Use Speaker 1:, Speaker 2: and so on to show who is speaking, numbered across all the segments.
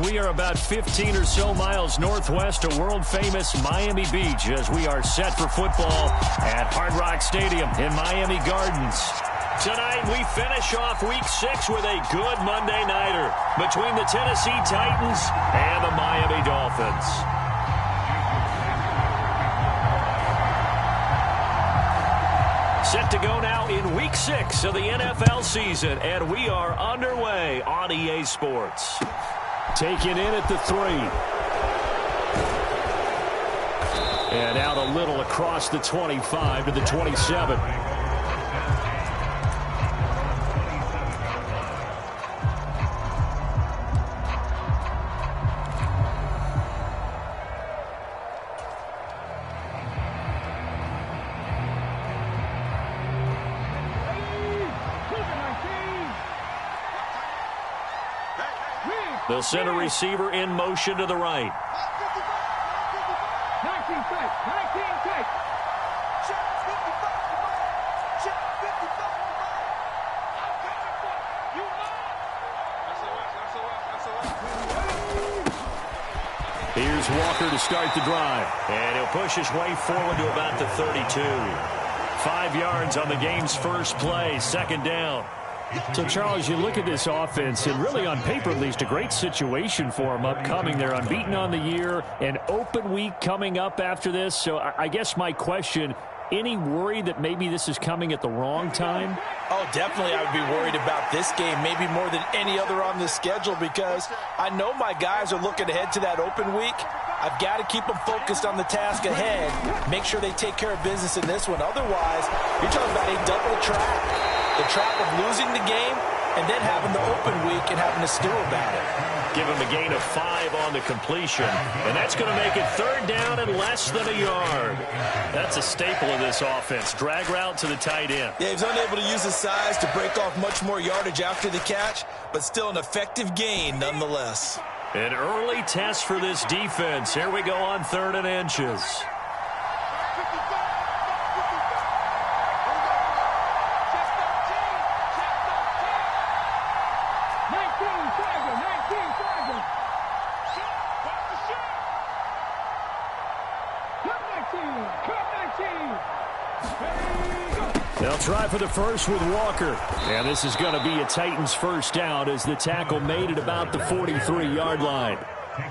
Speaker 1: We are about 15 or so miles northwest of world-famous Miami Beach as we are set for football at Hard Rock Stadium in Miami Gardens. Tonight, we finish off Week 6 with a good Monday nighter between the Tennessee Titans and the Miami Dolphins. Set to go now in Week 6 of the NFL season, and we are underway on EA Sports. Taken in at the 3. And out a little across the 25 to the 27. They'll send a receiver in motion to the right.
Speaker 2: 19 take.
Speaker 1: Here's Walker to start the drive. And he'll push his way forward to about the 32. 5 yards on the game's first play, second down. So, Charles, you look at this offense, and really on paper at least, a great situation for them upcoming. They're unbeaten on the year, an open week coming up after this. So I guess my question, any worry that maybe this is coming at the wrong time?
Speaker 3: Oh, definitely I would be worried about this game, maybe more than any other on the schedule, because I know my guys are looking ahead to that open week. I've got to keep them focused on the task ahead, make sure they take care of business in this one. Otherwise, you're talking about a double trap. The trap of losing the game and then having the open week and having to stew about it.
Speaker 1: Give him a gain of 5 on the completion, and that's going to make it third down and less than a yard. That's a staple of this offense. Drag route to the tight end.
Speaker 3: Yeah, he's unable to use his size to break off much more yardage after the catch, but still an effective gain nonetheless.
Speaker 1: An early test for this defense. Here we go on 3rd and inches. They'll try for the first with Walker. And this is going to be a Titans first down as the tackle made at about the 43-yard line.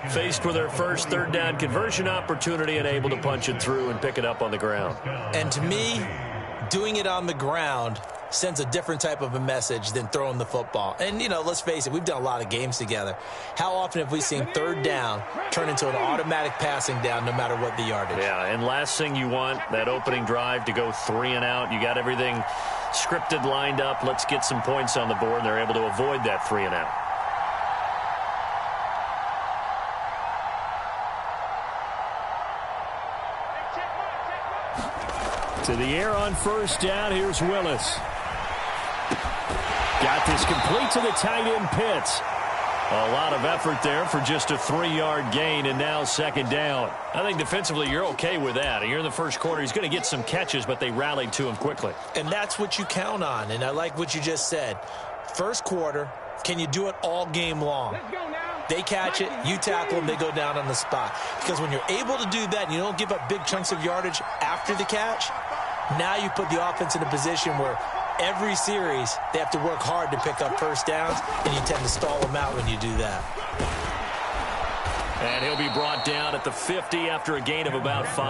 Speaker 1: Faced with their first third down conversion opportunity and able to punch it through and pick it up on the ground.
Speaker 3: And to me, doing it on the ground sends a different type of a message than throwing the football. And, you know, let's face it, we've done a lot of games together. How often have we seen third down turn into an automatic passing down no matter what the yardage?
Speaker 1: Yeah, and last thing you want, that opening drive to go 3 and out. You got everything scripted, lined up. Let's get some points on the board, and they're able to avoid that 3 and out. To the air on first down. Here's Willis. Got this complete to the tight end Pitts. A lot of effort there for just a 3-yard gain, and now second down. I think defensively you're okay with that. Here in the first quarter, he's going to get some catches, but they rallied to him quickly.
Speaker 3: And that's what you count on, and I like what you just said. First quarter, can you do it all game long? They catch it, you tackle them, they go down on the spot. Because when you're able to do that and you don't give up big chunks of yardage after the catch, now you put the offense in a position where every series they have to work hard to pick up first downs, and you tend to stall them out when you do that.
Speaker 1: And he'll be brought down at the 50 after a gain of about 5.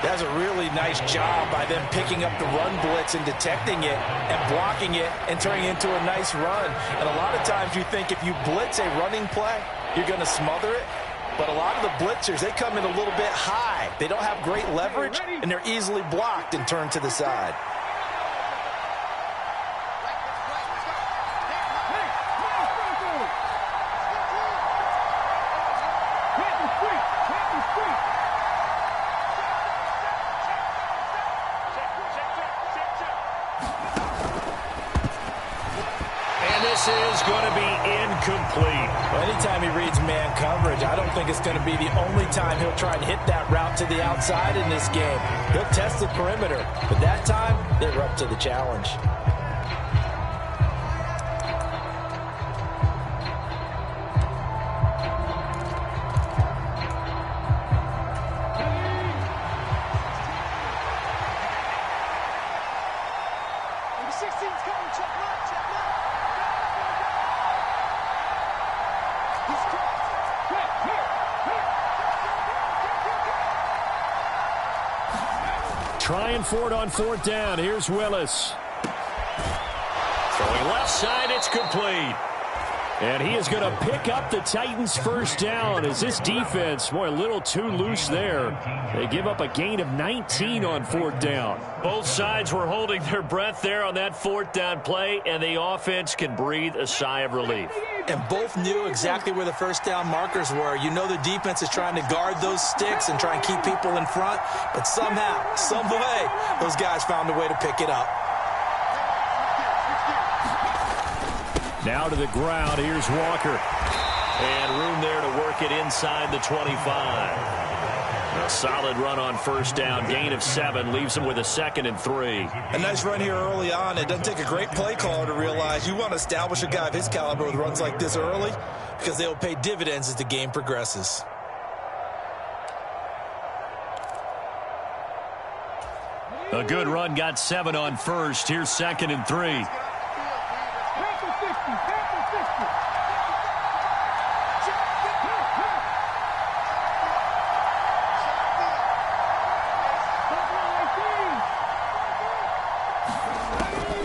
Speaker 3: That's a really nice job by them picking up the run blitz and detecting it and blocking it and turning it into a nice run. And a lot of times you think if you blitz a running play, you're going to smother it. But a lot of the blitzers, they come in a little bit high. They don't have great leverage, and they're easily blocked and turned to the side.
Speaker 1: Is going to be incomplete.
Speaker 3: Well, anytime he reads man coverage, I don't think it's going to be the only time he'll try and hit that route to the outside in this game. He'll test the perimeter, but that time, they're up to the challenge.
Speaker 1: trying for it on fourth down. Here's Willis. Throwing left side, it's complete. And he is going to pick up the Titans' first down as this defense, boy, a little too loose there. They give up a gain of 19 on fourth down. Both sides were holding their breath there on that fourth down play, and the offense can breathe a sigh of relief.
Speaker 3: And both knew exactly where the first down markers were. You know the defense is trying to guard those sticks and try and keep people in front, but somehow, some way, those guys found a way to pick it up.
Speaker 1: Now to the ground. Here's Walker. And room there to work it inside the 25. A solid run on first down. Gain of 7 leaves him with a 2nd and 3.
Speaker 4: A nice run here early on. It doesn't take a great play caller to realize you want to establish a guy of his caliber with runs like this early,
Speaker 3: because they'll pay dividends as the game progresses.
Speaker 1: A good run, got 7 on first. Here's 2nd and 3.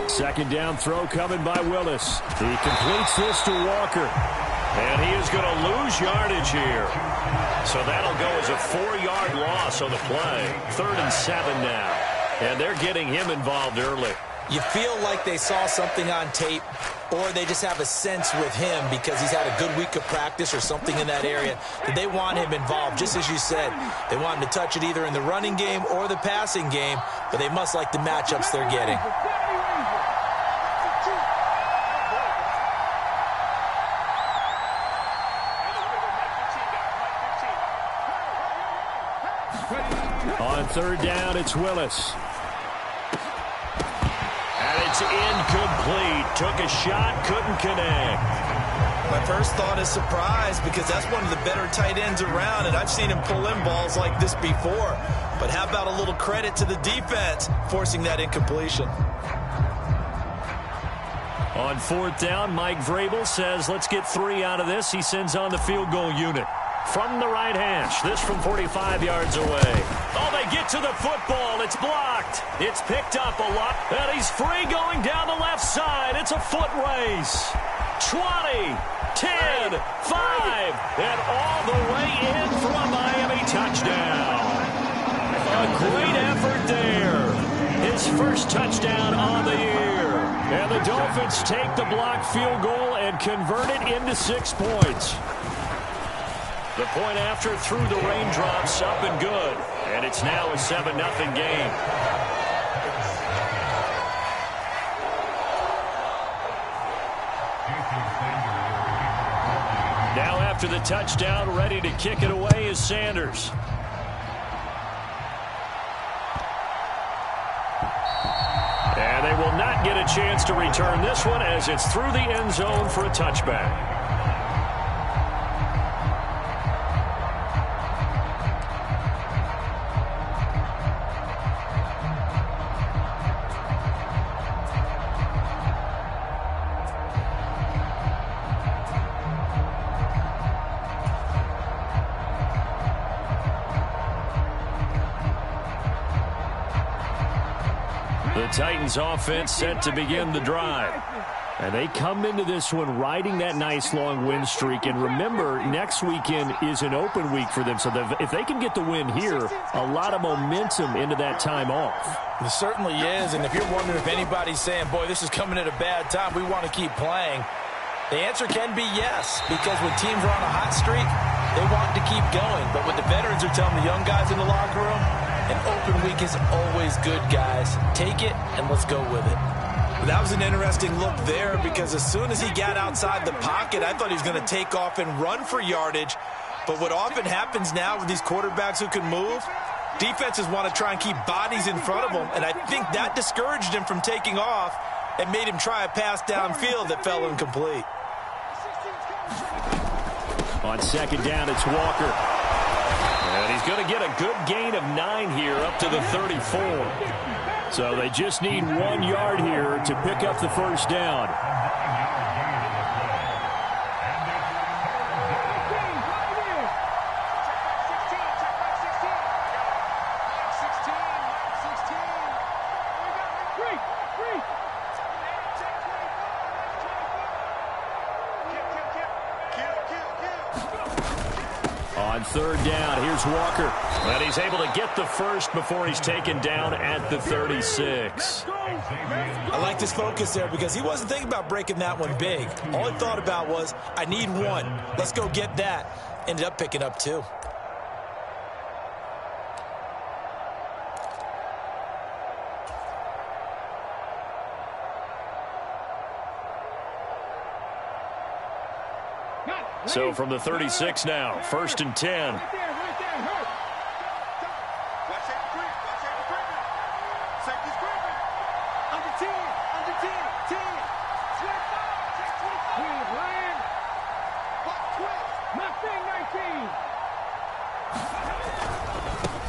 Speaker 1: Second down throw coming by Willis. He completes this to Walker. And he is going to lose yardage here. So that'll go as a 4-yard loss on the play. 3rd and 7 now. And they're getting him involved early.
Speaker 3: You feel like they saw something on tape, or they just have a sense with him because he's had a good week of practice or something in that area that they want him involved. Just as you said, they want him to touch it either in the running game or the passing game, but they must like the matchups they're getting.
Speaker 1: On 3rd down, it's Willis. And it's incomplete. Took a shot, couldn't connect.
Speaker 4: My first thought is surprise, because that's one of the better tight ends around, and I've seen him pull in balls like this before. But how about a little credit to the defense forcing that incompletion?
Speaker 1: On 4th down, Mike Vrabel says, let's get 3 out of this. He sends on the field goal unit. From the right hash, this from 45 yards away. Oh, they get to the football. It's blocked. It's picked up a lot. And he's free going down the left side. It's a foot race. 20, 10, 5, and all the way in for a Miami touchdown. A great effort there. His first touchdown on the year. And the Dolphins take the blocked field goal and convert it into 6 points. The point after through the raindrops, up and good. And it's now a 7-0 game. Now after the touchdown, ready to kick it away is Sanders. And they will not get a chance to return this one as it's through the end zone for a touchback. The Titans offense set to begin the drive. And they come into this one riding that nice long win streak. And remember, next weekend is an open week for them. So if they can get the win here, a lot of momentum into that time off.
Speaker 3: It certainly is. And if you're wondering if anybody's saying, boy, this is coming at a bad time, we want to keep playing, the answer can be yes. Because when teams are on a hot streak, they want to keep going. But what the veterans are telling the young guys in the locker room, an open week is always good, guys. Take it, and let's go with it.
Speaker 4: That was an interesting look there, because as soon as he got outside the pocket, I thought he was going to take off and run for yardage. But what often happens now with these quarterbacks who can move, defenses want to try and keep bodies in front of them, and I think that discouraged him from taking off and made him try a pass downfield that fell incomplete.
Speaker 1: On 2nd down, it's Walker. And he's going to get a good gain of 9 here up to the 34. So they just need 1 yard here to pick up the first down. third down. Here's Walker. And he's able to get the first before he's taken down at the 36.
Speaker 3: I like this focus there because he wasn't thinking about breaking that one big. All he thought about was, I need one. Let's go get that. Ended up picking up two.
Speaker 1: So from the 36 now, 1st and 10.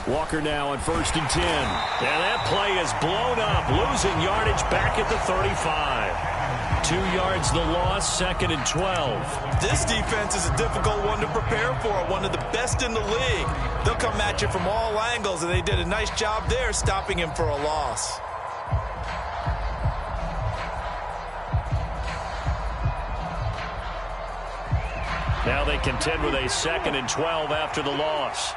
Speaker 1: Walker now on 1st and 10. And that play is blown up, losing yardage back at the 35. 2 yards the loss, 2nd and 12.
Speaker 4: This defense is a difficult one to prepare for, one of the best in the league. They'll come at you from all angles, and they did a nice job there stopping him for a loss.
Speaker 1: Now they contend with a 2nd and 12 after the loss.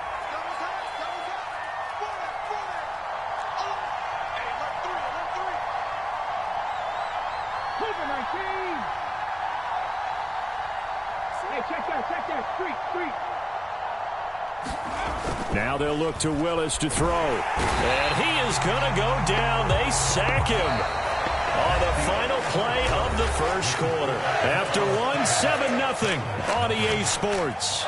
Speaker 1: Now they'll look to Willis to throw. And he is going to go down. They sack him on the final play of the first quarter. After one, 7-0 on EA Sports.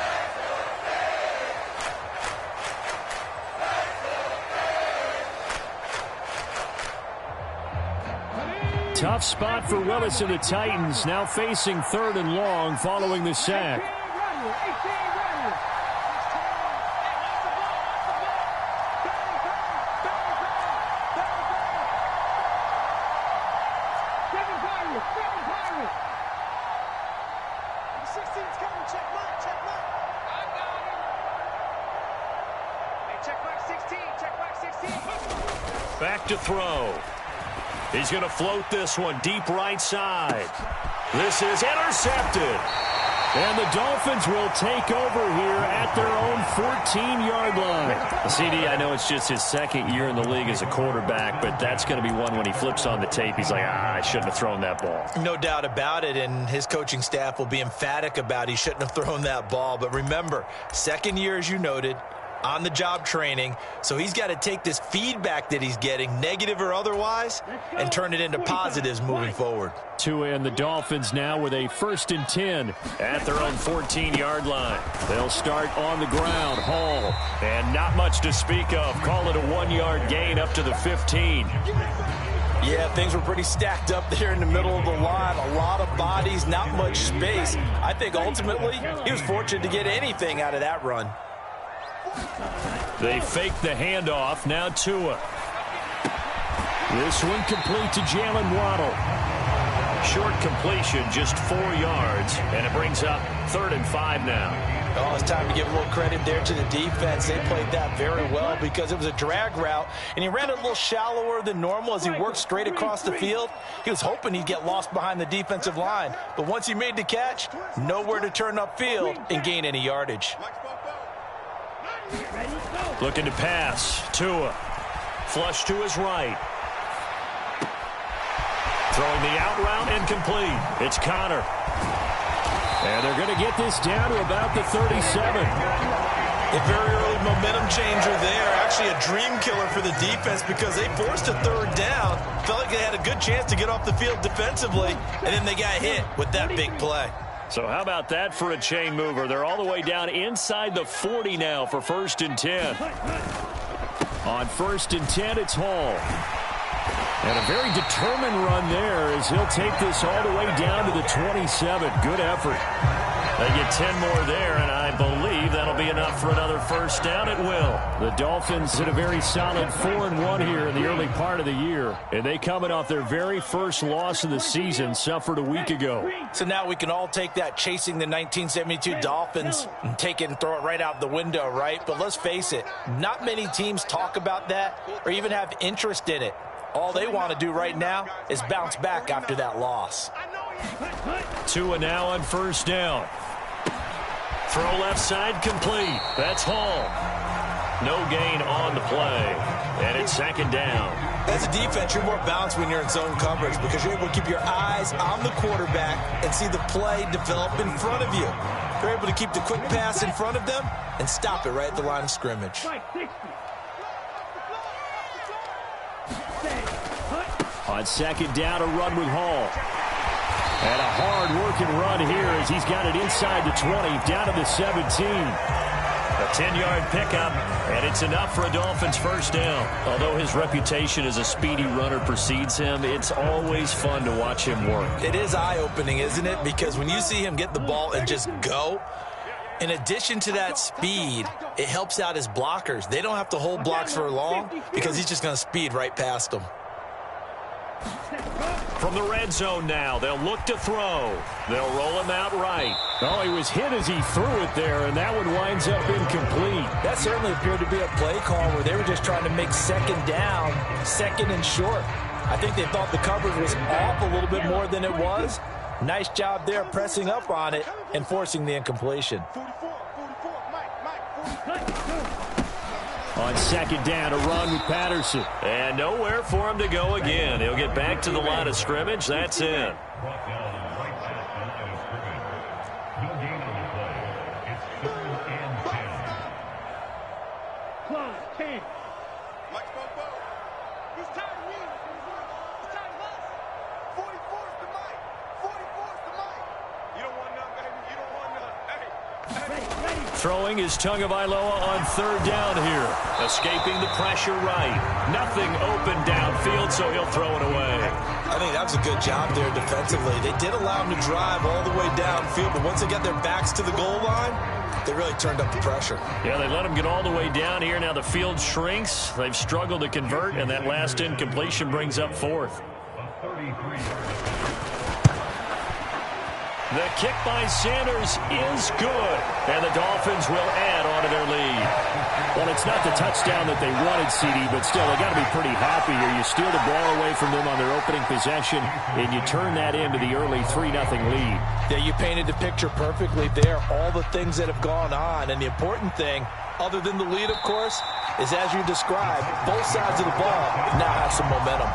Speaker 1: Tough spot for Willis and the Titans, now facing 3rd and long following the sack. Back to throw. He's going to float this one deep right side. This is intercepted. And the Dolphins will take over here at their own 14-yard line. CD, I know it's just his 2nd year in the league as a quarterback, but that's going to be one when he flips on the tape. He's like, I shouldn't have thrown that ball.
Speaker 3: No doubt about it, and his coaching staff will be emphatic about he shouldn't have thrown that ball. But remember, 2nd year, as you noted, on-the-job training, so he's got to take this feedback that he's getting, negative or otherwise, and turn it into positives moving forward.
Speaker 1: Tua and the Dolphins now with a 1st and 10 at their own 14-yard line. They'll start on the ground. Hall, and not much to speak of. Call it a 1-yard gain up to the 15.
Speaker 3: Yeah, things were pretty stacked up there in the middle of the line. A lot of bodies, not much space. I think ultimately he was fortunate to get anything out of that run.
Speaker 1: They fake the handoff. Now Tua. This one complete to Jalen Waddle. Short completion, just 4 yards, and it brings up 3rd and 5 now.
Speaker 3: Oh, it's time to give a little credit there to the defense. They played that very well because it was a drag route, and he ran it a little shallower than normal as he worked straight across the field. He was hoping he'd get lost behind the defensive line, but once he made the catch, nowhere to turn upfield and gain any yardage.
Speaker 1: Looking to pass. Tua. Flush to his right. Throwing the out route, incomplete. It's Connor. And they're going to get this down to about the 37.
Speaker 4: A very early momentum changer there. Actually a dream killer for the defense because they forced a 3rd down. Felt like they had a good chance to get off the field defensively, and then they got hit with that big play.
Speaker 1: So how about that for a chain mover? They're all the way down inside the 40 now for 1st and 10. On 1st and 10, it's Hall. And a very determined run there as he'll take this all the way down to the 27. Good effort. They get 10 more there, and I believe that'll be enough for another 1st down. It will. The Dolphins hit a very solid 4-1 here in the early part of the year, and they coming off their very first loss of the season, suffered a week ago.
Speaker 3: So now we can all take that chasing the 1972 Dolphins and take it and throw it right out the window, right? But let's face it, not many teams talk about that or even have interest in it. All they want to do right now is bounce back after that loss.
Speaker 1: Tua now on 1st down. Throw left side complete. That's Hall. No gain on the play. And it's second down.
Speaker 3: As a defense, you're more balanced when you're in zone coverage because you're able to keep your eyes on the quarterback and see the play develop in front of you. You're able to keep the quick pass in front of them and stop it right at the line of scrimmage.
Speaker 1: On second down, a run with Hall. And a hard-working run here as he's got it inside the 20, down to the 17. A 10-yard pickup, and it's enough for a Dolphins first down. Although his reputation as a speedy runner precedes him, it's always fun to watch him work.
Speaker 3: It is eye-opening, isn't it? Because when you see him get the ball and just go, in addition to that speed, it helps out his blockers. They don't have to hold blocks for long because he's just going to speed right past them.
Speaker 1: From the red zone now, they'll look to throw. They'll roll him out right. Oh, he was hit as he threw it there, and that one winds up incomplete.
Speaker 3: That certainly appeared to be a play call where they were just trying to make second down, second and short. I think they thought the coverage was off a little bit more than it was. Nice job there pressing up on it and forcing the incompletion.
Speaker 1: On second down, a run with Patterson. And nowhere for him to go again. He'll get back to the line of scrimmage. That's it. Throwing is Tagovailoa on third down here. Escaping the pressure right. Nothing open downfield, so he'll throw it away.
Speaker 3: I think that was a good job there defensively. They did allow him to drive all the way downfield, but once they got their backs to the goal line, they really turned up the pressure.
Speaker 1: Yeah, they let him get all the way down here. Now the field shrinks. They've struggled to convert, and that last incompletion brings up fourth. The kick by Sanders is good, and the Dolphins will add on to their lead. Well, it's not the touchdown that they wanted, CD, but still, they got to be pretty happy here. You steal the ball away from them on their opening possession, and you turn that into the early 3-0 lead.
Speaker 3: Yeah, you painted the picture perfectly there, all the things that have gone on, and the important thing, other than the lead, of course, is as you described, both sides of the ball now have some momentum.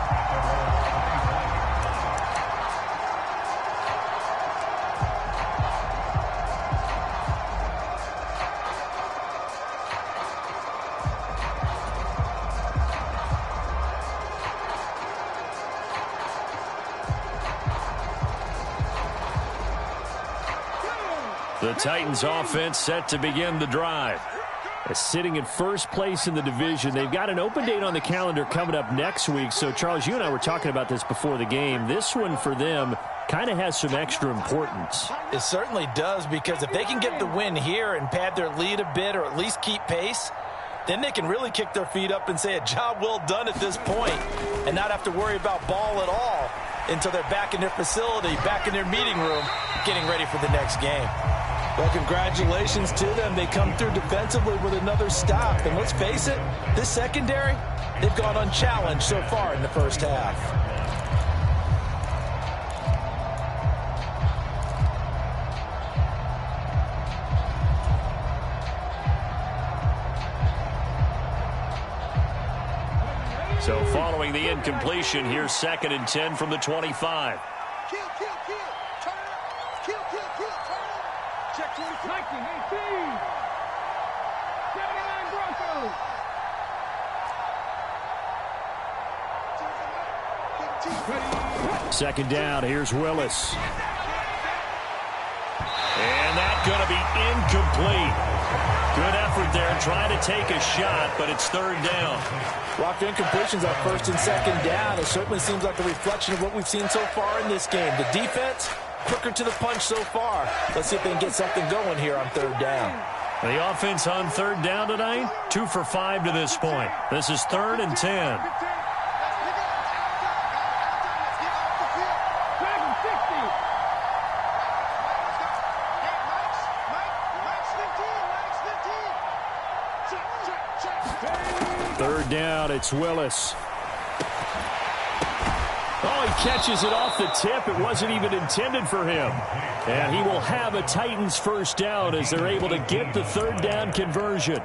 Speaker 1: The Titans offense set to begin the drive. Sitting in first place in the division. They've got an open date on the calendar coming up next week. So, Charles, you and I were talking about this before the game. This one for them kind of has some extra importance.
Speaker 3: It certainly does, because if they can get the win here and pad their lead a bit or at least keep pace, then they can really kick their feet up and say a job well done at this point and not have to worry about ball at all until they're back in their facility, back in their meeting room, getting ready for the next game. Well, congratulations to them. They come through defensively with another stop. And let's face it, this secondary, they've gone unchallenged so far in the first half.
Speaker 1: So following the incompletion, here's 2nd and 10 from the 25. Second down, here's Willis. And that's going to be incomplete. Good effort there trying to take a shot, but it's third down.
Speaker 3: Blocked incompletions on first and second down. It certainly seems like a reflection of what we've seen so far in this game. The defense, quicker to the punch so far. Let's see if they can get something going here on third down.
Speaker 1: The offense on third down tonight, 2 for 5 to this point. This is 3rd and 10. Third down, it's Willis. Oh, he catches it off the tip. It wasn't even intended for him. And he will have a Titans first down as they're able to get the third down conversion.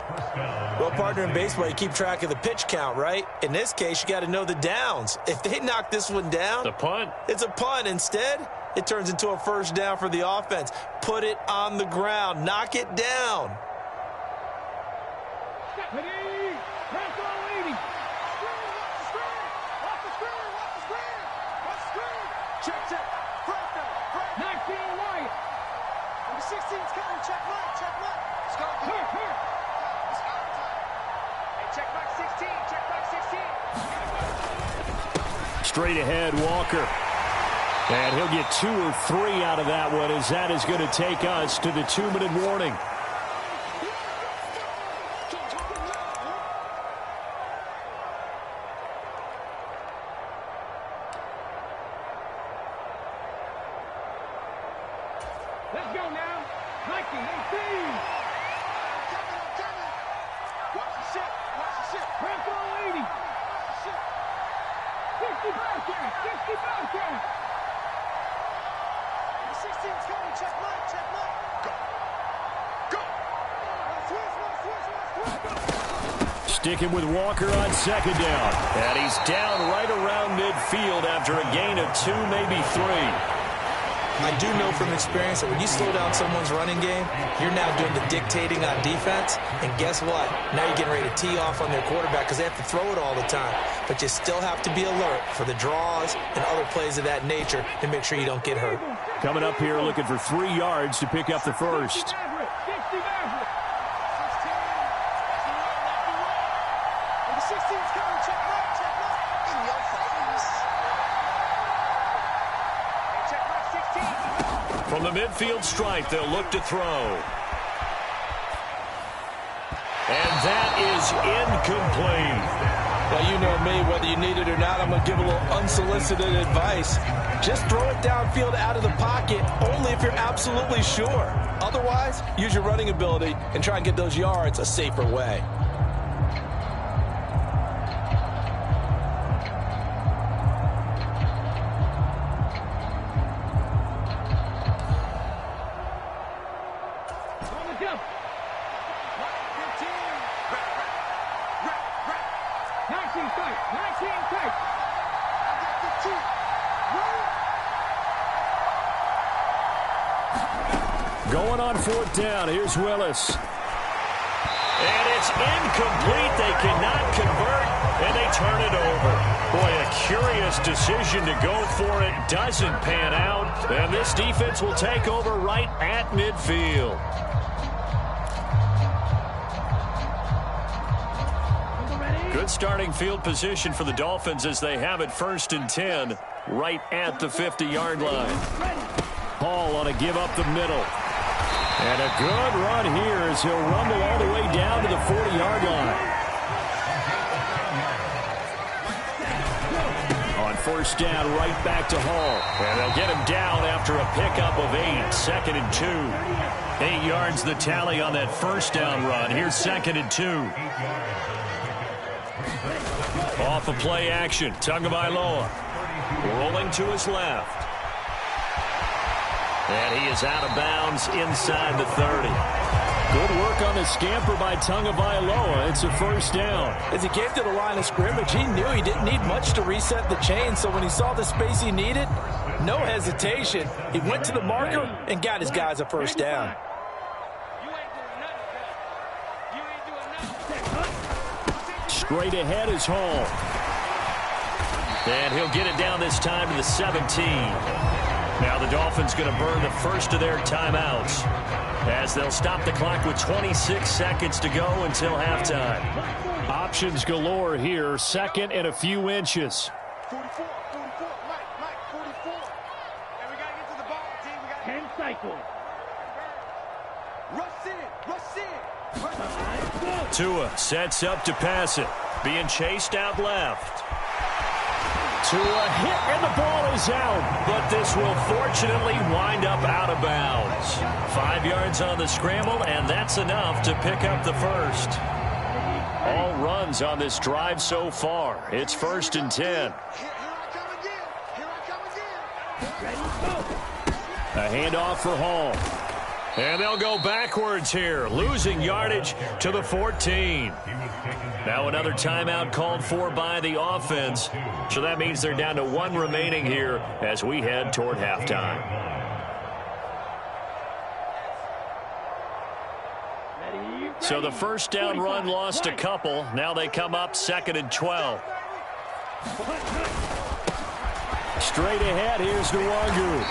Speaker 3: Well, partner, in baseball, you keep track of the pitch count, right? In this case, you got to know the downs. If they knock this one down,
Speaker 1: the punt.
Speaker 3: It's a punt. Instead, it turns into a first down for the offense. Put it on the ground. Knock it down.
Speaker 1: Straight ahead, Walker. And he'll get 2 or 3 out of that one, as that is going to take us to the 2-minute warning.
Speaker 2: Let's go now. Nike, 18. Watch the ship. Watch the ship. Press on 80. Watch the ship. 60 Bearcats. 60 Bearcats. The 16's coming. Check mine. Check mine. Go. Go. Switch.
Speaker 1: Sticking with Walker on second down. And he's down right around midfield after a gain of 2, maybe 3.
Speaker 3: I do know from experience that when you slow down someone's running game, you're now doing the dictating on defense. And guess what? Now you're getting ready to tee off on their quarterback because they have to throw it all the time. But you still have to be alert for the draws and other plays of that nature to make sure you don't get hurt.
Speaker 1: Coming up here looking for 3 yards to pick up the first. From the midfield stripe, they'll look to throw. And that is incomplete.
Speaker 3: Well, you know me, whether you need it or not, I'm going to give a little unsolicited advice. Just throw it downfield out of the pocket, only if you're absolutely sure. Otherwise, use your running ability and try and get those yards a safer way.
Speaker 1: Going on 4th down. Here's Willis. And it's incomplete. They cannot convert, and they turn it over. Boy, a curious decision to go for it. Doesn't pan out, and this defense will take over right at midfield. Good starting field position for the Dolphins as they have it 1st and 10 right at the 50-yard line. Hall on a give up the middle. And a good run here as he'll rumble all the way down to the 40-yard line. On 1st down, right back to Hall. And they'll get him down after a pickup of 8. 2nd and 2. 8 yards the tally on that 1st down run. Here's 2nd and 2. Off of play action, Tagovailoa rolling to his left. And he is out of bounds inside the 30. Good work on the scamper by Tagovailoa. It's a 1st down.
Speaker 3: As he came to the line of scrimmage, he knew he didn't need much to reset the chain. So when he saw the space he needed, no hesitation. He went to the marker and got his guys a 1st down.
Speaker 1: Straight ahead is Hall. And he'll get it down this time to the 17. Now the Dolphins going to burn the first of their timeouts as they'll stop the clock with 26 seconds to go until halftime. Options galore here. 2nd and a few inches.
Speaker 2: 44, Mike, 44. And we got to get to the ball, team. We got 10 cycles. Rush in.
Speaker 1: Tua sets up to pass it. Being chased out left. Tua hit, and the ball is out. But this will fortunately wind up out of bounds. 5 yards on the scramble, and that's enough to pick up the first. All runs on this drive so far. It's 1st and 10.
Speaker 2: Here I come again.
Speaker 1: A handoff for Hall. And they'll go backwards here, losing yardage to the 14. Now another timeout called for by the offense. So that means they're down to 1 remaining here as we head toward halftime. So the first down run lost a couple. Now they come up 2nd and 12. Straight ahead, here's Nwangu.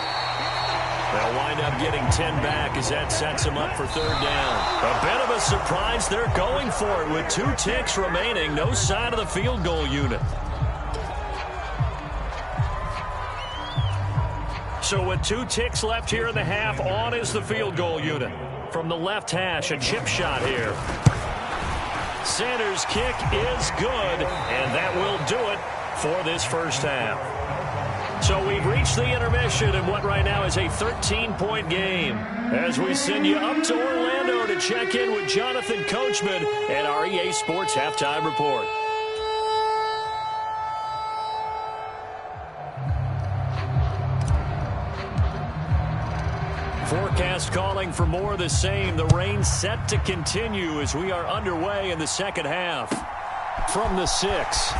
Speaker 1: They'll wind up getting 10 back as that sets them up for 3rd down. A bit of a surprise. They're going for it with 2 ticks remaining. No sign of the field goal unit. So with 2 ticks left here in the half, on is the field goal unit. From the left hash, a chip shot here. Sanders' kick is good, and that will do it for this first half. So we've reached the intermission in what right now is a 13-point game as we send you up to Orlando to check in with Jonathan Coachman and our EA Sports Halftime Report. Forecast calling for more of the same. The rain set to continue as we are underway in the second half. From the 6.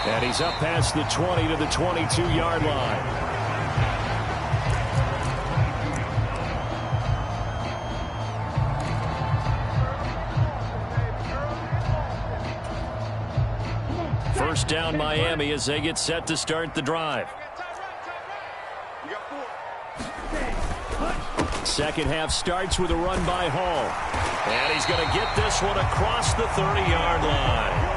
Speaker 1: And he's up past the 20 to the 22-yard line. First down Miami as they get set to start the drive. Second half starts with a run by Hall. And he's going to get this one across the 30-yard line.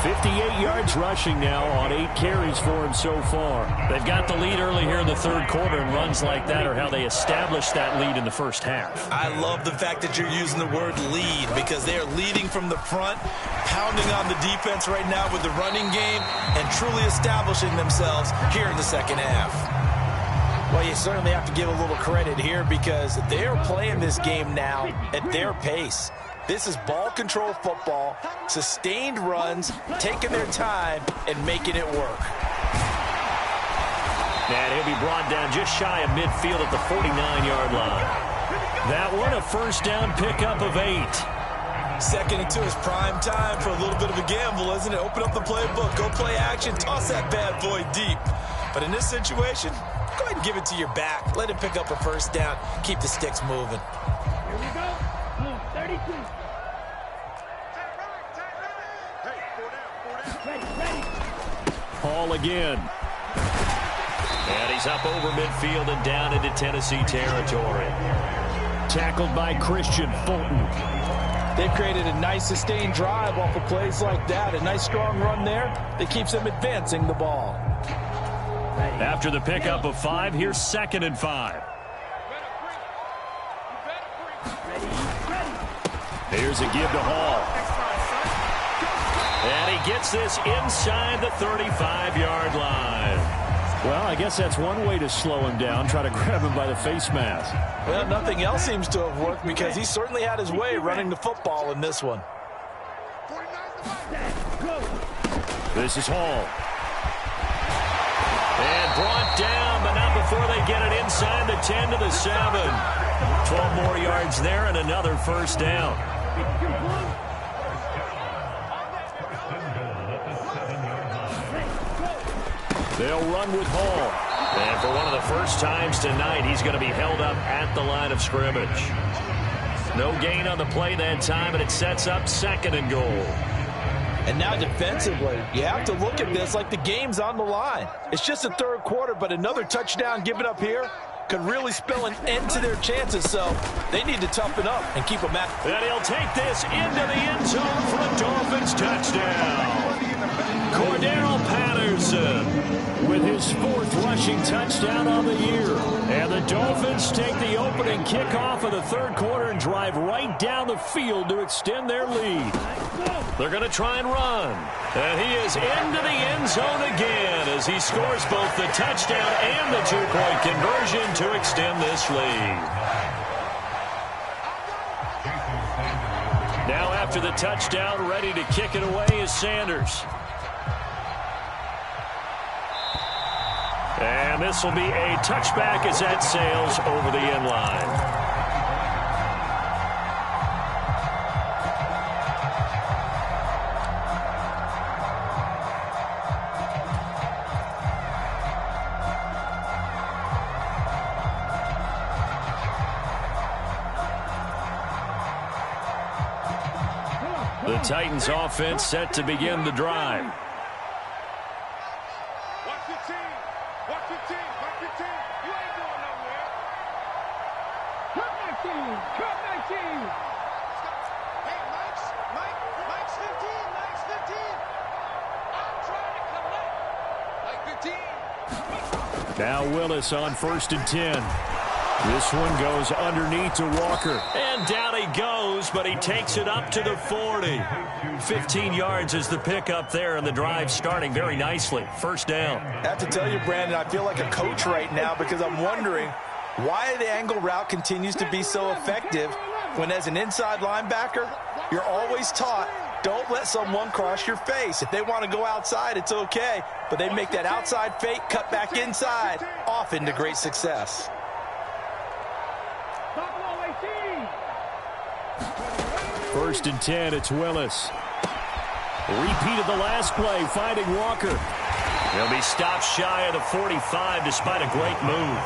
Speaker 1: 58 yards rushing now on 8 carries for him so far. They've got the lead early here in the 3rd quarter, and runs like that are how they established that lead in the first half.
Speaker 4: I love the fact that you're using the word lead because they are leading from the front, pounding on the defense right now with the running game, and truly establishing themselves here in the second half.
Speaker 3: Well, you certainly have to give a little credit here because they're playing this game now at their pace. This is ball control football, sustained runs, taking their time, and making it work.
Speaker 1: And he'll be brought down just shy of midfield at the 49-yard line. That one a first down pickup of 8.
Speaker 4: 2nd and 2 is prime time for a little bit of a gamble, isn't it? Open up the playbook, go play action, toss that bad boy deep. But in this situation, go ahead and give it to your back. Let him pick up a first down. Keep the sticks moving.
Speaker 2: Here we go. 32.
Speaker 1: Hall again. And he's up over midfield and down into Tennessee territory. Tackled by Christian Fulton.
Speaker 3: They've created a nice sustained drive off of plays like that. A nice strong run there that keeps them advancing the ball.
Speaker 1: After the pickup of 5, here's 2nd and 5. Here's a give to Hall. And he gets this inside the 35-yard line. Well, I guess that's one way to slow him down, try to grab him by the face mask.
Speaker 3: Well, nothing else seems to have worked because he certainly had his way running the football in this one.
Speaker 1: This is Hall. And brought down, but not before they get it inside the 10 to the 7. 12 more yards there and another first down. They'll run with Hall. And for one of the first times tonight, he's going to be held up at the line of scrimmage. No gain on the play that time, and it sets up 2nd and goal.
Speaker 3: And now defensively, you have to look at this like the game's on the line. It's just the 3rd quarter, but another touchdown given up here could really spell an end to their chances, so they need to toughen up and keep them at.
Speaker 1: And he'll take this into the end zone for a Dolphins touchdown. Cordero Patterson with his 4th rushing touchdown on the year. And the Dolphins take the opening kickoff of the 3rd quarter and drive right down the field to extend their lead. They're going to try and run. And he is into the end zone again as he scores both the touchdown and the 2-point conversion to extend this lead. Now after the touchdown, ready to kick it away is Sanders. And this will be a touchback as that sails over the end line. The Titans offense set to begin the drive.
Speaker 2: Watch your team. Watch your team. Watch your team. You ain't going nowhere. Cut my team. Cut my team. Hey, Mike's 15. Mike's 15. I'm trying to collect. Mike 15.
Speaker 1: Now Willis on 1st and 10. This one goes underneath to Walker. And down he goes, but he takes it up to the 40. 15 yards is the pickup there, and the drive starting very nicely. First down.
Speaker 4: I have to tell you, Brandon, I feel like a coach right now because I'm wondering why the angle route continues to be so effective when as an inside linebacker, you're always taught, don't let someone cross your face. If they want to go outside, it's okay. But they make that outside fake, cut back inside, often to great success.
Speaker 1: 1st and 10, it's Willis. Repeat of the last play, finding Walker. He'll be stopped shy of the 45 despite a great move.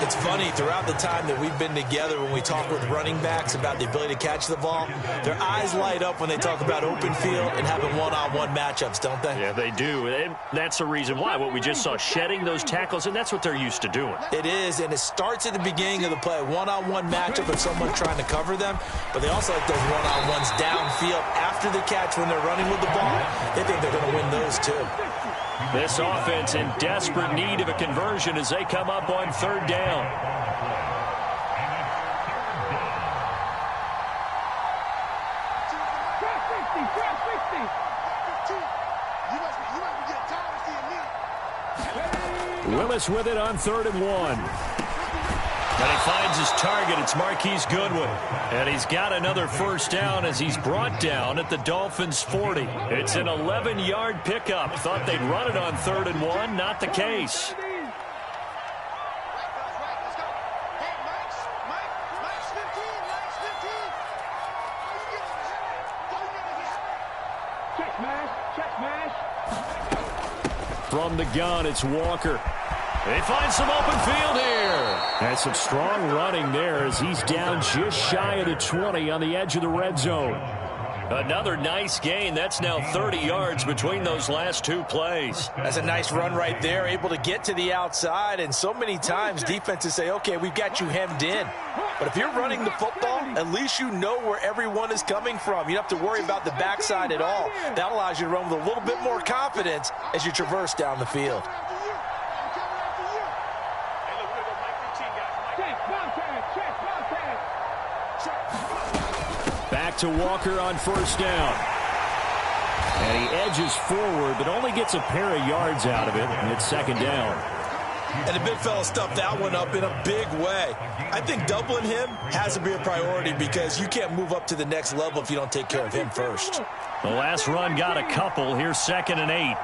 Speaker 3: It's funny, throughout the time that we've been together, when we talk with running backs about the ability to catch the ball, their eyes light up when they talk about open field and having one-on-one matchups, don't they?
Speaker 1: Yeah, they do. And that's the reason why. What we just saw, shedding those tackles, and that's what they're used to doing.
Speaker 3: It is, and it starts at the beginning of the play. One-on-one matchup if someone's trying to cover them, but they also like those one-on-ones downfield after the catch when they're running with the ball. They think they're going to win those too.
Speaker 1: This offense in desperate need of a conversion as they come up on 3rd down. Willis with it on 3rd and 1. And he finds his target. It's Marquise Goodwin. And he's got another first down as he's brought down at the Dolphins' 40. It's an 11-yard pickup. Thought they'd run it on 3rd and 1. Not the case. From the gun, it's Walker. They find some open field here. And some strong running there as he's down just shy of the 20 on the edge of the red zone. Another nice gain. That's now 30 yards between those last two plays.
Speaker 3: That's a nice run right there, able to get to the outside. And so many times defenses say, okay, we've got you hemmed in. But if you're running the football, at least you know where everyone is coming from. You don't have to worry about the backside at all. That allows you to run with a little bit more confidence as you traverse down the field.
Speaker 1: Back to Walker on first down. And he edges forward, but only gets a pair of yards out of it, and it's second down.
Speaker 3: And the big fella stuffed that one up in a big way. I think doubling him has to be a priority because you can't move up to the next level if you don't take care of him first.
Speaker 1: The last run got a couple. Here's 2nd and 8.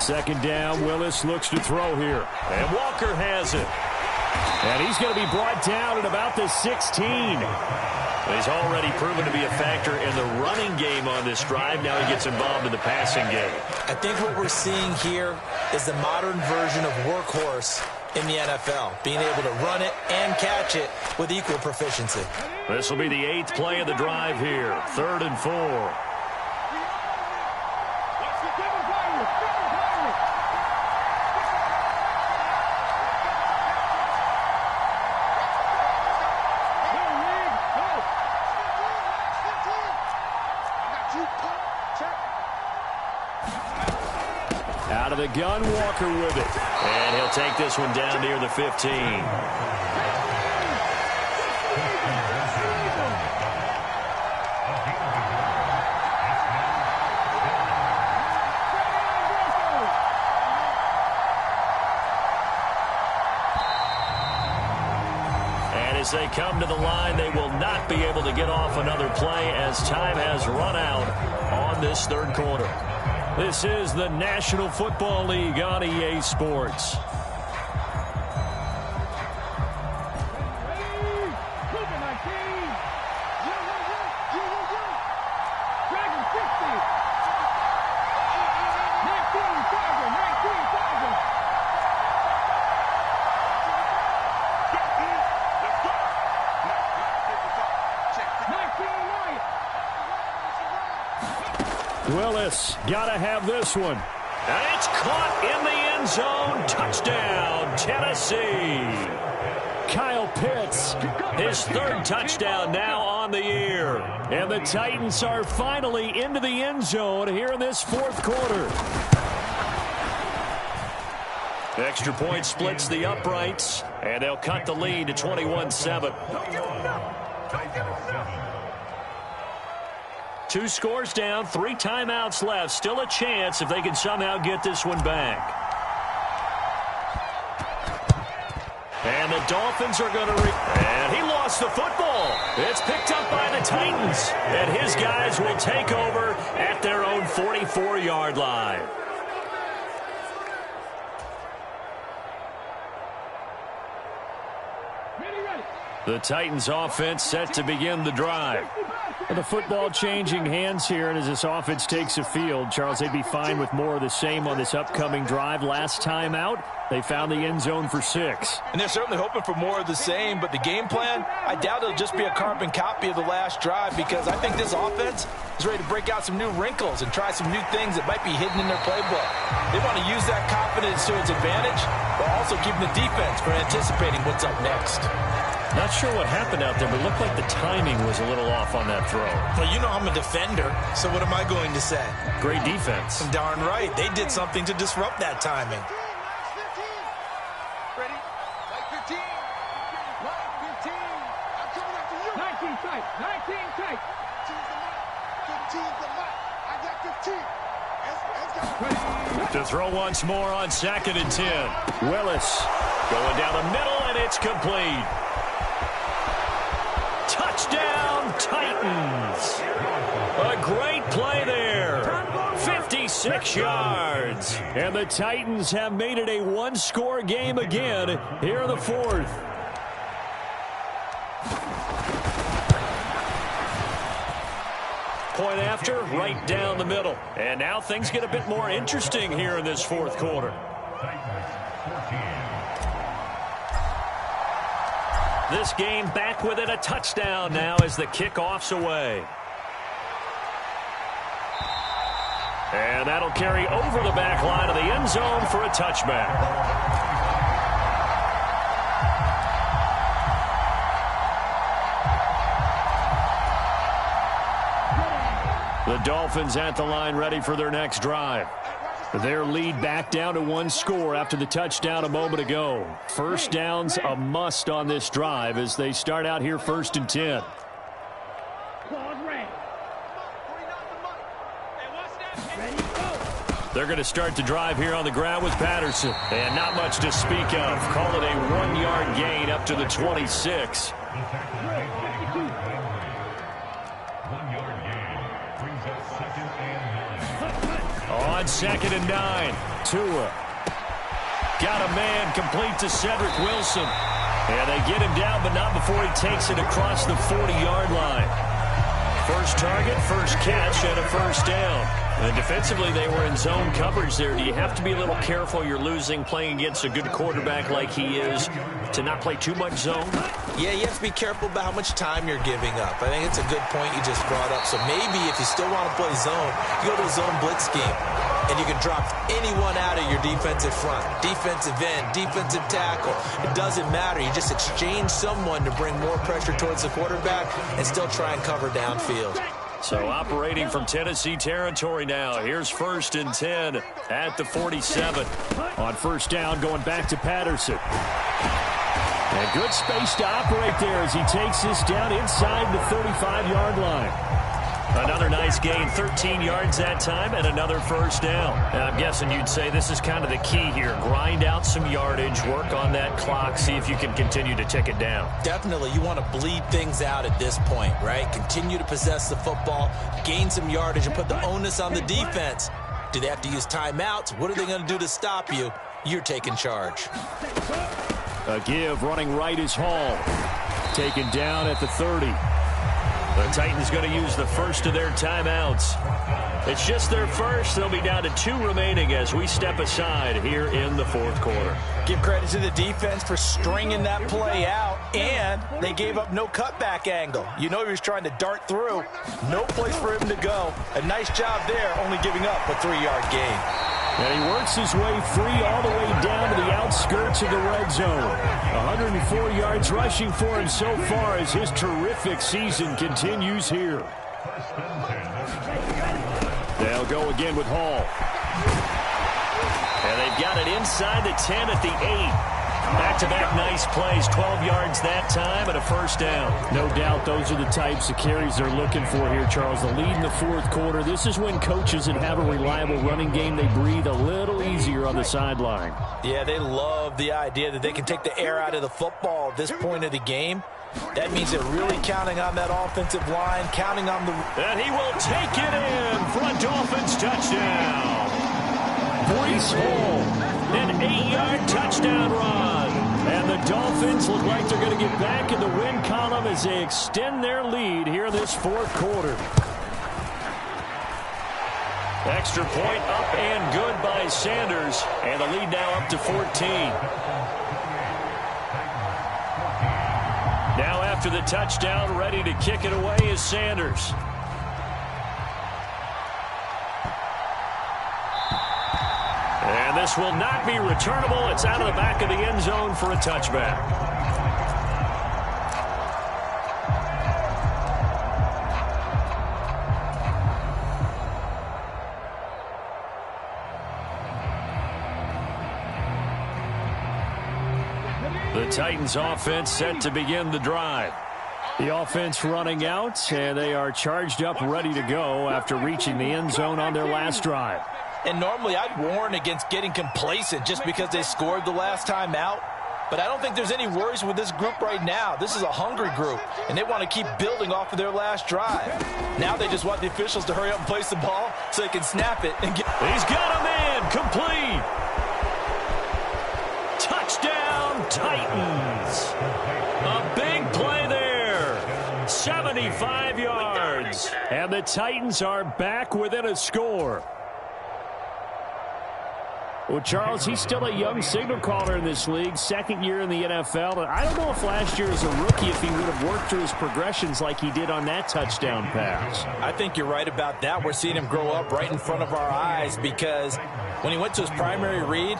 Speaker 1: Second down, Willis looks to throw here. And Walker has it. And he's going to be brought down at about the 16. He's already proven to be a factor in the running game on this drive. Now he gets involved in the passing game.
Speaker 3: I think what we're seeing here is the modern version of workhorse in the NFL, being able to run it and catch it with equal proficiency.
Speaker 1: This will be the 8th play of the drive here. 3rd and 4. Out of the gun, Walker with it. And he'll take this one down near the 15. As they come to the line, they will not be able to get off another play as time has run out on this third quarter. This is the National Football League on EA Sports. Willis got to have this one. And it's caught in the end zone. Touchdown, Tennessee. Kyle Pitts, his third touchdown now on the year. And the Titans are finally into the end zone here in this fourth quarter. The extra point splits the uprights, and they'll cut the lead to 21-7. 2 scores down, 3 timeouts left. Still a chance if they can somehow get this one back. And the Dolphins are going to and he lost the football. It's picked up by the Titans. And his guys will take over at their own 44-yard line. The Titans offense set to begin the drive.
Speaker 5: The football changing hands here, and as this offense takes the field, Charles, they'd be fine with more of the same on this upcoming drive. Last time out, they found the end zone for 6.
Speaker 4: And they're certainly hoping for more of the same, but the game plan, I doubt it'll just be a carbon copy of the last drive, because I think this offense is ready to break out some new wrinkles and try some new things that might be hidden in their playbook. They want to use that confidence to its advantage, but also keeping the defense for anticipating what's up next.
Speaker 1: Not sure what happened out there, but it looked like the timing was a little off on that throw.
Speaker 3: Well, you know I'm a defender, so what am I going to say?
Speaker 1: Great defense.
Speaker 3: Darn right. They did something to disrupt that timing.
Speaker 2: Ready? Like 15. Like 15. I'm coming after you. 19 tight. 19 tight. 15 the mic. I got 15. Let's go.
Speaker 1: To throw once more on 2nd and 10. Willis going down the middle, and it's complete. Touchdown, Titans. A great play there. 56 yards. And the Titans have made it a one-score game again here in the fourth. Point after, right down the middle. And now things get a bit more interesting here in this fourth quarter. This game back within a touchdown now as the kickoff's away. And that'll carry over the back line of the end zone for a touchback. The Dolphins at the line ready for their next drive. Their lead back down to 1 score after the touchdown a moment ago. First down's a must on this drive as they start out here 1st and 10. They're going to start the drive here on the ground with Patterson. And not much to speak of. Call it a 1-yard gain up to the 26. On 2nd and 9, Tua. Got a man complete to Cedric Wilson. And they get him down, but not before he takes it across the 40-yard line. First target, first catch, and a first down. And defensively, they were in zone coverage there. Do you have to be a little careful? You're losing playing against a good quarterback like he is to not play too much zone?
Speaker 3: Yeah, you have to be careful about how much time you're giving up. I think it's a good point you just brought up. So maybe if you still want to play zone, you go to a zone blitz scheme. And you can drop anyone out of your defensive front. Defensive end, defensive tackle. It doesn't matter. You just exchange someone to bring more pressure towards the quarterback and still try and cover downfield.
Speaker 1: So operating from Tennessee territory now. Here's 1st and 10 at the 47. On first down, going back to Patterson. And good space to operate there as he takes this down inside the 35-yard line. Another nice gain, 13 yards that time, and another first down. And I'm guessing you'd say this is kind of the key here. Grind out some yardage, work on that clock, see if you can continue to tick it down.
Speaker 3: Definitely, you want to bleed things out at this point, right? Continue to possess the football, gain some yardage, and put the onus on the defense. Do they have to use timeouts? What are they going to do to stop you? You're taking charge.
Speaker 5: A give, running right is Hall. Taken down at the 30.
Speaker 1: The Titans going to use the first of their timeouts. It's just their first. They'll be down to 2 remaining as we step aside here in the fourth quarter.
Speaker 4: Give credit to the defense for stringing that play out, and they gave up no cutback angle. You know he was trying to dart through. No place for him to go. A nice job there, only giving up a 3-yard gain.
Speaker 5: And he works his way free all the way down to the outskirts of the red zone. 104 yards rushing for him so far as his terrific season continues here. They'll go again with Hall.
Speaker 1: And they've got it inside the 10 at the 8. Back-to-back nice plays, 12 yards that time and a first down.
Speaker 5: No doubt those are the types of carries they're looking for here, Charles. The lead in the fourth quarter. This is when coaches that have a reliable running game, they breathe a little easier on the sideline.
Speaker 4: Yeah, they love the idea that they can take the air out of the football at this point of the game. That means they're really counting on that offensive line, counting on the...
Speaker 1: And he will take it in for a Dolphins touchdown.
Speaker 5: Breece Hall.
Speaker 1: An 8-yard touchdown run.
Speaker 5: And the Dolphins look like they're going to get back in the win column as they extend their lead here in this fourth quarter.
Speaker 1: Extra point up and good by Sanders. And the lead now up to 14. Now after the touchdown, ready to kick it away is Sanders. And this will not be returnable. It's out of the back of the end zone for a touchback. The Titans offense set to begin the drive.
Speaker 5: The offense running out, and they are charged up, ready to go after reaching the end zone on their last drive.
Speaker 4: And normally I'd warn against getting complacent just because they scored the last time out. But I don't think there's any worries with this group right now. This is a hungry group, and they want to keep building off of their last drive. Now they just want the officials to hurry up and place the ball so they can snap it and get...
Speaker 1: He's got a man complete. Touchdown, Titans. A big play there. 75 yards.
Speaker 5: And the Titans are back within a score. Well, Charles, he's still a young signal caller in this league, second year in the NFL. But I don't know if last year as a rookie if he would have worked through his progressions like he did on that touchdown pass.
Speaker 4: I think you're right about that. We're seeing him grow up right in front of our eyes because when he went to his primary read,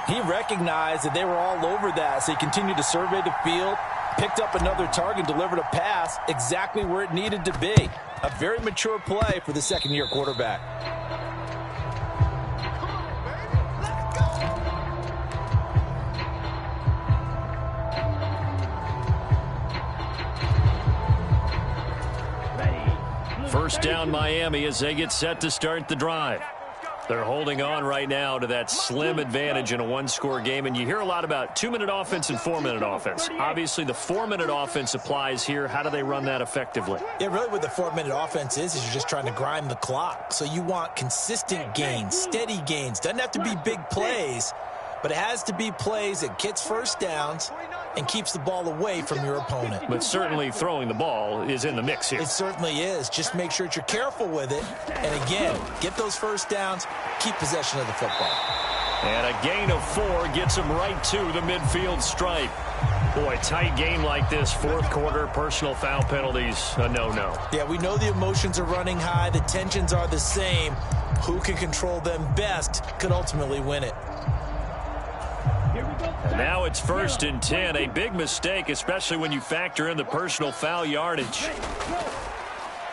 Speaker 4: he recognized that they were all over that. So he continued to survey the field, picked up another target, delivered a pass exactly where it needed to be. A very mature play for the second-year quarterback.
Speaker 1: First down Miami as they get set to start the drive. They're holding on right now to that slim advantage in a one-score game. And you hear a lot about 2-minute offense and 4-minute offense. Obviously, the 4-minute offense applies here. How do they run that effectively?
Speaker 3: Yeah, really what the 4-minute offense is you're just trying to grind the clock. So you want consistent gains, steady gains. Doesn't have to be big plays, but it has to be plays that gets first downs and keeps the ball away from your opponent.
Speaker 1: But certainly throwing the ball is in the mix here.
Speaker 3: It certainly is. Just make sure that you're careful with it. And again, get those first downs, keep possession of the football.
Speaker 1: And a gain of 4 gets them right to the midfield stripe. Boy, tight game like this, fourth quarter, personal foul penalties, a no-no.
Speaker 3: Yeah, we know the emotions are running high. The tensions are the same. Who can control them best could ultimately win it.
Speaker 1: Now it's 1st and 10. A big mistake, especially when you factor in the personal foul yardage.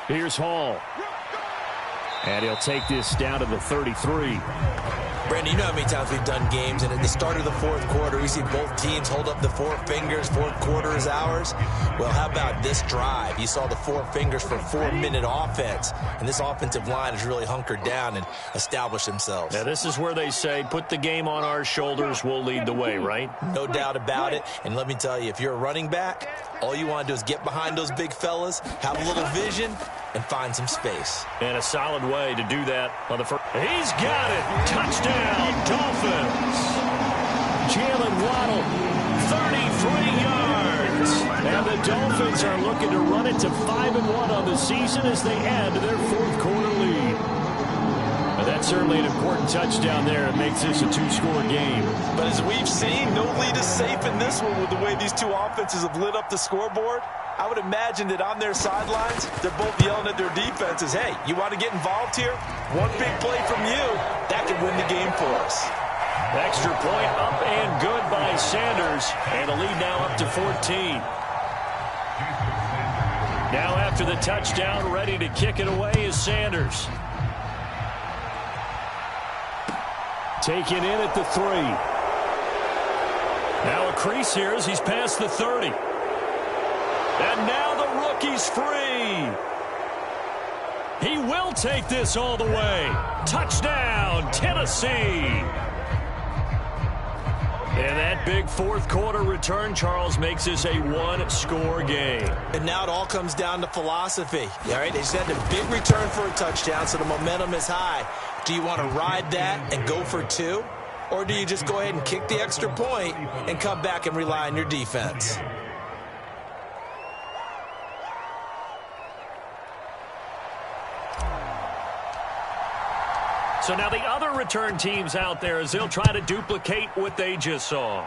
Speaker 5: Here's Hall. And he'll take this down to the 33.
Speaker 3: Brandon, you know how many times we've done games, and at the start of the fourth quarter, we see both teams hold up the four fingers, fourth quarter is ours. Well, how about this drive? You saw the four fingers for 4-minute offense, and this offensive line has really hunkered down and established themselves.
Speaker 5: Now, this is where they say, put the game on our shoulders, we'll lead the way, right?
Speaker 3: No doubt about it, and let me tell you, if you're a running back, all you want to do is get behind those big fellas, have a little vision, and find some space.
Speaker 5: And a solid way to do that on the first. He's got it. Touchdown, Dolphins. Jalen Waddle, 33 yards. And the Dolphins are looking to run it to 5-1 on the season as they add to their fourth quarter lead. But that's certainly an important touchdown there. It makes this a two-score game.
Speaker 4: But as we've seen, no lead is safe in this one with the way these two offenses have lit up the scoreboard. I would imagine that on their sidelines, they're both yelling at their defenses, hey, you want to get involved here? One big play from you, that could win the game for us.
Speaker 5: Extra point up and good by Sanders. And the lead now up to 14. Now after the touchdown, ready to kick it away is Sanders. Taken in at the 3. Now a crease here as he's past the 30. And now the rookie's free. He will take this all the way. Touchdown, Tennessee. And that big fourth quarter return, Charles, makes this a one-score game.
Speaker 3: And now it all comes down to philosophy. All right, they just had a big return for a touchdown, so the momentum is high. Do you want to ride that and go for 2? Or do you just go ahead and kick the extra point and come back and rely on your defense?
Speaker 5: So now the other return teams out there as they'll try to duplicate what they just saw.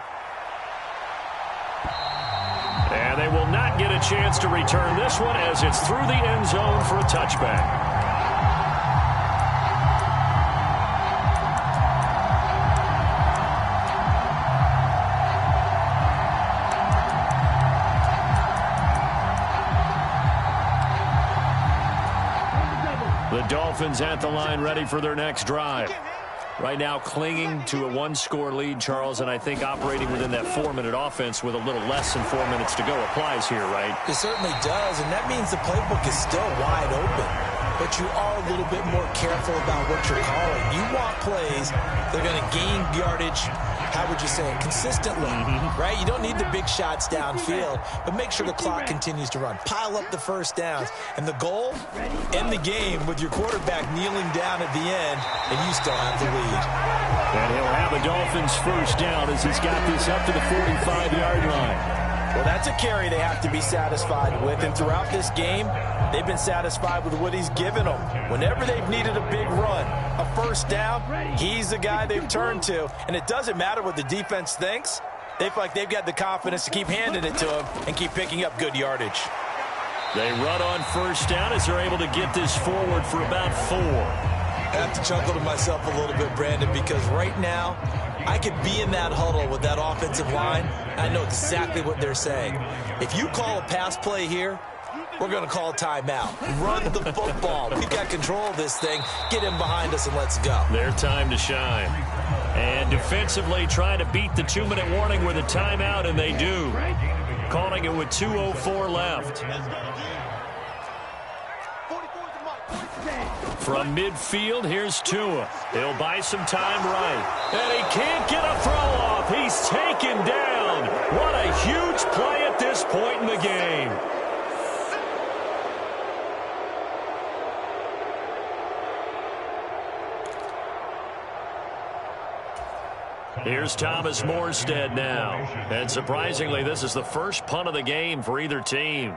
Speaker 5: And they will not get a chance to return this one as it's through the end zone for a touchback. The Dolphins at the line ready for their next drive. Right now clinging to a one-score lead, Charles, and I think operating within that 4-minute offense with a little less than 4 minutes to go applies here, right?
Speaker 3: It certainly does, and that means the playbook is still wide open. But you are a little bit more careful about what you're calling. You want plays that are going to gain yardage, how would you say it, consistently, right? You don't need the big shots downfield, but make sure the clock continues to run. Pile up the first downs. And the goal, end the game with your quarterback kneeling down at the end, and you still have the lead.
Speaker 5: And he'll have a Dolphins first down as he's got this up to the 45-yard line.
Speaker 4: Well, that's a carry they have to be satisfied with, and throughout this game, they've been satisfied with what he's given them. Whenever they've needed a big run, a first down, he's the guy they've turned to, and it doesn't matter what the defense thinks. They feel like they've got the confidence to keep handing it to him and keep picking up good yardage.
Speaker 5: They run on first down as they're able to get this forward for about 4.
Speaker 3: I have to chuckle to myself a little bit, Brandon, because right now I could be in that huddle with that offensive line. I know exactly what they're saying. If you call a pass play here, we're going to call a timeout. Run the football. We've got control of this thing. Get him behind us and let's go.
Speaker 5: Their time to shine. And defensively trying to beat the 2-minute warning with a timeout, and they do. Calling it with 2:04 left. From midfield, here's Tua. He'll buy some time right. And he can't get a throw off. He's taken down. What a huge play at this point in the game. Here's Thomas Morstead now. And surprisingly, this is the first punt of the game for either team.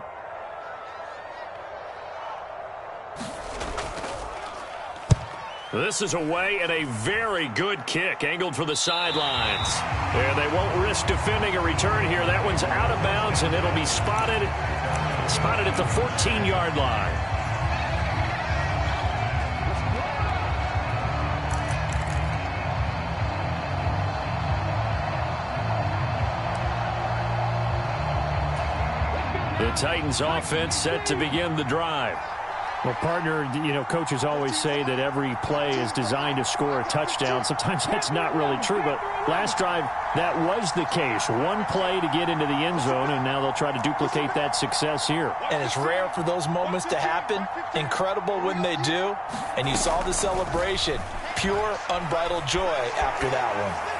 Speaker 5: This is away and a very good kick angled for the sidelines. And they won't risk defending a return here. That one's out of bounds, and it'll be spotted at the 14-yard line. The Titans offense set to begin the drive.
Speaker 1: Well, partner, coaches always say that every play is designed to score a touchdown. Sometimes that's not really true, but last drive, that was the case. One play to get into the end zone, and now they'll try to duplicate that success here.
Speaker 3: And it's rare for those moments to happen. Incredible when they do. And you saw the celebration. Pure, unbridled joy after that one.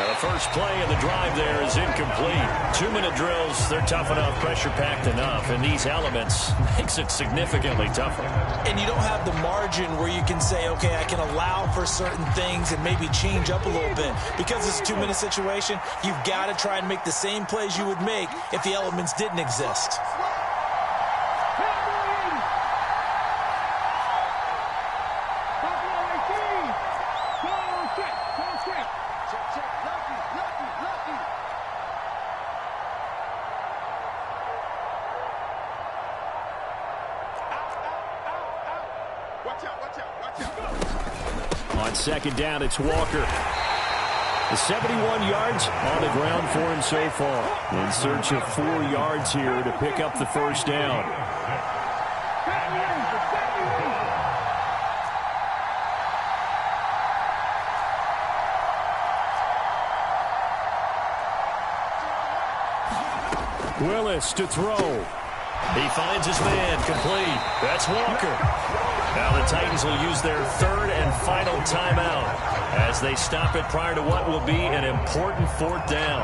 Speaker 1: The first play of the drive there is incomplete. 2-minute drills, they're tough enough, pressure-packed enough, and these elements makes it significantly tougher.
Speaker 3: And you don't have the margin where you can say, okay, I can allow for certain things and maybe change up a little bit. Because it's a 2-minute situation, you've got to try and make the same plays you would make if the elements didn't exist.
Speaker 1: On second down, it's Walker. The 71 yards on the ground for him so far. In search of 4 yards here to pick up the first down. Willis to throw. He finds his man, complete. That's Walker. Now the Titans will use their third and final timeout as they stop it prior to what will be an important fourth down.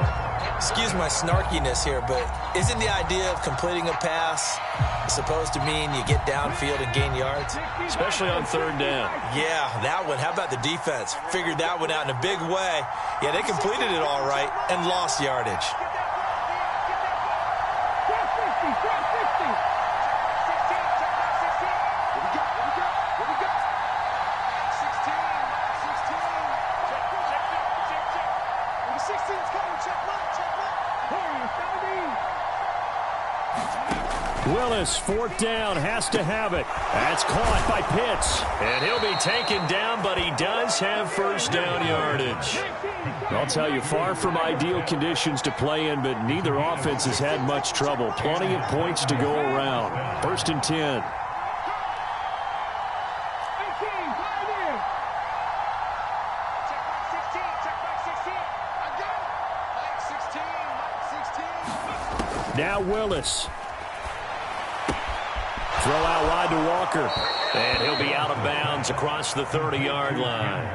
Speaker 3: Excuse my snarkiness here, but isn't the idea of completing a pass supposed to mean you get downfield and gain yards?
Speaker 1: Especially on third down.
Speaker 3: Yeah, that one. How about the defense? Figured that one out in a big way. Yeah, they completed it all right and lost yardage.
Speaker 1: Willis, fourth down, has to have it. That's caught by Pitts. And he'll be taken down, but he does have first down yardage. I'll tell you, far from ideal conditions to play in, but neither offense has had much trouble. Plenty of points to go around. First and 10. Now Willis. Throw out wide to Walker. And he'll be out of bounds across the 30-yard line.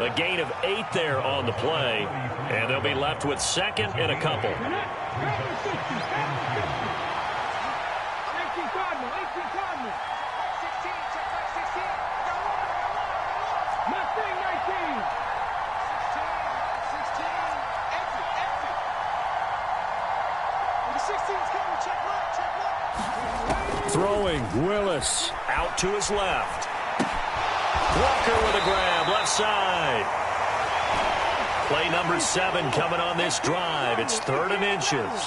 Speaker 1: A gain of 8 there on the play. And they'll be left with second and a couple. Throwing, Willis out to his left. Walker with a grab, left side. Play number 7 coming on this drive. It's 3rd and inches.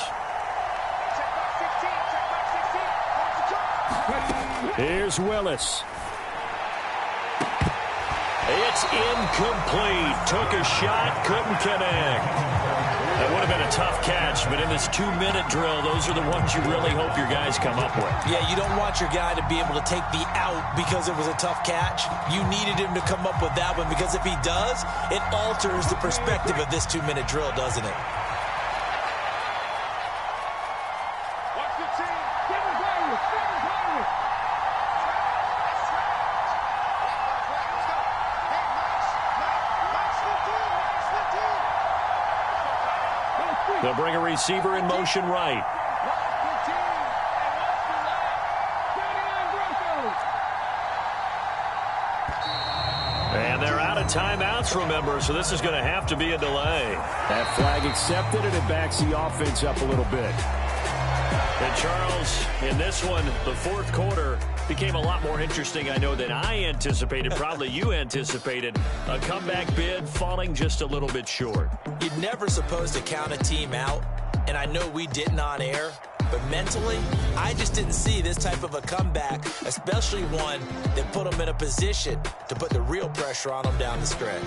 Speaker 1: Here's Willis. It's incomplete. Took a shot, couldn't connect. That would have been a tough catch, but in this 2-minute drill, those are the ones you really hope your guys come up with.
Speaker 3: Yeah, you don't want your guy to be able to take the out because it was a tough catch. You needed him to come up with that one because if he does, it alters the perspective of this 2-minute drill, doesn't it?
Speaker 1: They'll bring a receiver in motion right. And they're out of timeouts, remember, so this is going to have to be a delay. That flag accepted, and it backs the offense up a little bit. And Charles, in this one, the fourth quarter became a lot more interesting, I know, than I anticipated. Probably you anticipated. A comeback bid falling just a little bit short.
Speaker 3: You're never supposed to count a team out, and I know we didn't on air, but mentally, I just didn't see this type of a comeback, especially one that put them in a position to put the real pressure on them down the stretch.